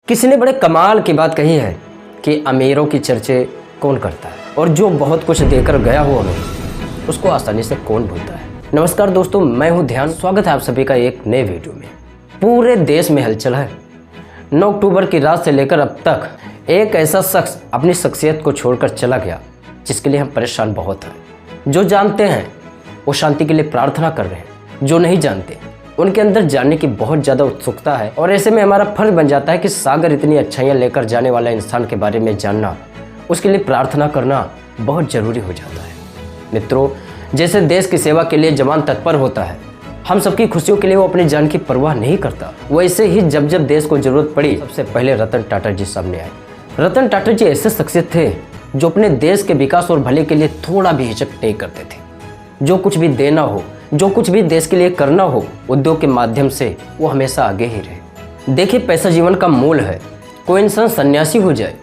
किसी ने बड़े कमाल की बात कही है कि अमीरों की चर्चे कौन करता है और जो बहुत कुछ देकर गया हो हमें उसको आसानी से कौन भूलता है। नमस्कार दोस्तों, मैं हूं ध्यान। स्वागत है आप सभी का एक नए वीडियो में। पूरे देश में हलचल है। 9 अक्टूबर की रात से लेकर अब तक एक ऐसा शख्स अपनी शख्सियत को छोड़कर चला गया जिसके लिए हम परेशान बहुत हैं। जो जानते हैं वो शांति के लिए प्रार्थना कर रहे हैं, जो नहीं जानते उनके अंदर जानने की बहुत ज़्यादा उत्सुकता है। और ऐसे में हमारा फर्ज बन जाता है कि सागर इतनी अच्छाइयाँ लेकर जाने वाला इंसान के बारे में जानना, उसके लिए प्रार्थना करना बहुत ज़रूरी हो जाता है। मित्रों, जैसे देश की सेवा के लिए जवान तत्पर होता है, हम सबकी खुशियों के लिए वो अपनी जान की परवाह नहीं करता, वैसे ही जब जब देश को ज़रूरत पड़ी सबसे पहले रतन टाटा जी सामने आए। रतन टाटा जी ऐसे शख्सियत थे जो अपने देश के विकास और भले के लिए थोड़ा भी हिचक नहीं करते थे। जो कुछ भी देना हो, जो कुछ भी देश के लिए करना हो, उद्योग के माध्यम से वो हमेशा आगे ही रहे। देखिए, पैसा जीवन का मूल है। कोई इंसान सन्यासी हो जाए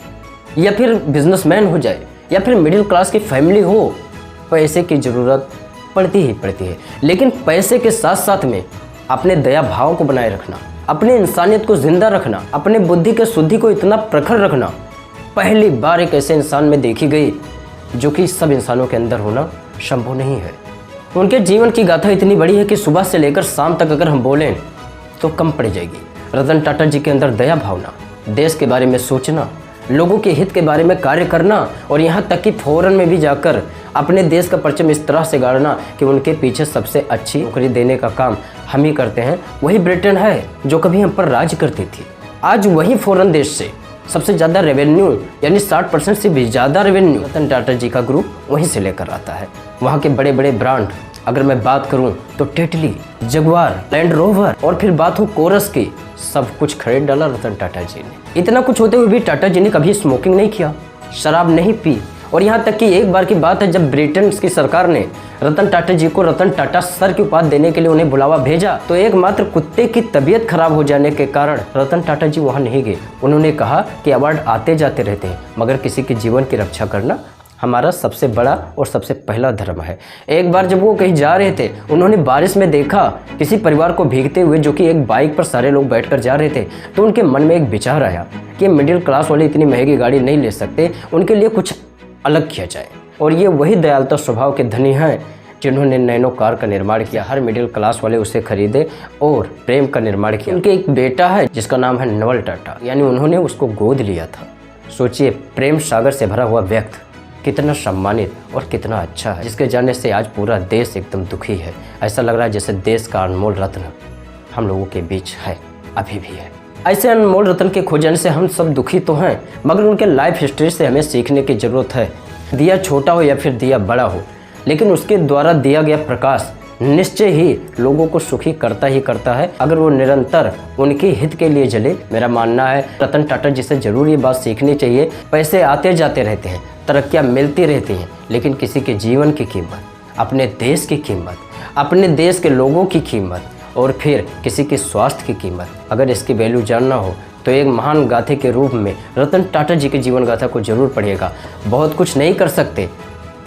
या फिर बिजनेसमैन हो जाए या फिर मिडिल क्लास की फैमिली हो, पैसे की ज़रूरत पड़ती ही पड़ती है। लेकिन पैसे के साथ साथ में अपने दया भाव को बनाए रखना, अपने इंसानियत को जिंदा रखना, अपने बुद्धि के शुद्धि को इतना प्रखर रखना पहली बार एक ऐसे इंसान में देखी गई जो कि सब इंसानों के अंदर होना संभव नहीं है। उनके जीवन की गाथा इतनी बड़ी है कि सुबह से लेकर शाम तक अगर हम बोलें तो कम पड़ जाएगी। रतन टाटा जी के अंदर दया भावना, देश के बारे में सोचना, लोगों के हित के बारे में कार्य करना और यहाँ तक कि फॉरेन में भी जाकर अपने देश का परचम इस तरह से गाड़ना कि उनके पीछे सबसे अच्छी नौकरी देने का काम हम ही करते हैं। वही ब्रिटेन है जो कभी हम पर राज करती थी। आज वही फॉरेन देश से सबसे ज़्यादा रेवेन्यू यानी 60% से भी ज़्यादा रेवेन्यू रतन टाटा जी का ग्रुप वहीं से लेकर आता है। वहाँ के बड़े बड़े ब्रांड अगर मैं बात करूं तो टेटली, जगुआर, लैंड रोवर और फिर बात हो कोरस की, सब कुछ खरीद डाला रतन टाटा जी ने। इतना कुछ होते हुए भी टाटा जी ने कभी स्मोकिंग नहीं किया, शराब नहीं पी। और यहाँ तक कि एक बार की बात है जब ब्रिटेन की सरकार ने रतन टाटा जी को रतन टाटा सर की उपाधि देने के लिए उन्हें बुलावा भेजा तो एकमात्र कुत्ते की तबीयत खराब हो जाने के कारण रतन टाटा जी वहाँ नहीं गए। उन्होंने कहा कि अवार्ड आते जाते रहते हैं मगर किसी के जीवन की रक्षा करना हमारा सबसे बड़ा और सबसे पहला धर्म है। एक बार जब वो कहीं जा रहे थे, उन्होंने बारिश में देखा किसी परिवार को भीगते हुए जो कि एक बाइक पर सारे लोग बैठकर जा रहे थे, तो उनके मन में एक विचार आया कि मिडिल क्लास वाले इतनी महंगी गाड़ी नहीं ले सकते, उनके लिए कुछ अलग किया जाए। और ये वही दयालुता स्वभाव के धनी हैं जिन्होंने नैनो कार का निर्माण किया। हर मिडिल क्लास वाले उसे खरीदे और प्रेम का निर्माण किया। उनके एक बेटा है जिसका नाम है नवल टाटा, यानी उन्होंने उसको गोद लिया था। सोचिए, प्रेम सागर से भरा हुआ व्यक्ति कितना सम्मानित और कितना अच्छा है, जिसके जाने से आज पूरा देश एकदम दुखी है। ऐसा लग रहा है जैसे देश का अनमोल रत्न हम लोगों के बीच है, अभी भी है। ऐसे अनमोल रत्न के खो जाने से हम सब दुखी तो हैं, मगर उनके लाइफ हिस्ट्री से हमें सीखने की ज़रूरत है। दिया छोटा हो या फिर दिया बड़ा हो, लेकिन उसके द्वारा दिया गया प्रकाश निश्चय ही लोगों को सुखी करता ही करता है अगर वो निरंतर उनके हित के लिए जले। मेरा मानना है रतन टाटा जी से जरूर ये बात सीखनी चाहिए। पैसे आते जाते रहते हैं, तरक्कियाँ मिलती रहती हैं, लेकिन किसी के जीवन की कीमत, अपने देश की कीमत, अपने देश के लोगों की कीमत और फिर किसी के स्वास्थ्य की कीमत, अगर इसकी वैल्यू जानना हो तो एक महान गाथे के रूप में रतन टाटा जी की जीवन गाथा को जरूर पढ़िएगा। बहुत कुछ नहीं कर सकते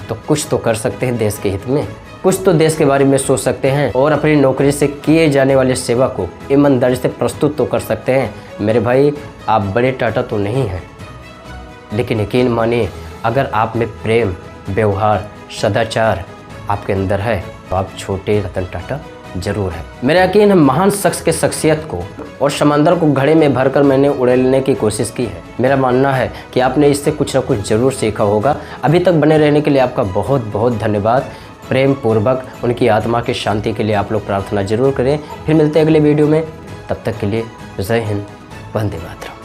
तो कुछ तो कर सकते हैं देश के हित में, कुछ तो देश के बारे में सोच सकते हैं और अपनी नौकरी से किए जाने वाले सेवा को ईमानदारी से प्रस्तुत तो कर सकते हैं। मेरे भाई, आप बड़े टाटा तो नहीं हैं, लेकिन यकीन मानिए अगर आप में प्रेम, व्यवहार, सदाचार आपके अंदर है तो आप छोटे रतन टाटा जरूर है। मेरा यकीन है महान शख्स के शख्सियत को और समंदर को घड़े में भरकर मैंने उड़ेलने की कोशिश की है। मेरा मानना है कि आपने इससे कुछ ना कुछ जरूर सीखा होगा। अभी तक बने रहने के लिए आपका बहुत बहुत धन्यवाद। प्रेम पूर्वक उनकी आत्मा की शांति के लिए आप लोग प्रार्थना जरूर करें। फिर मिलते हैं अगले वीडियो में, तब तक के लिए जय हिंद, वंदे मातरम।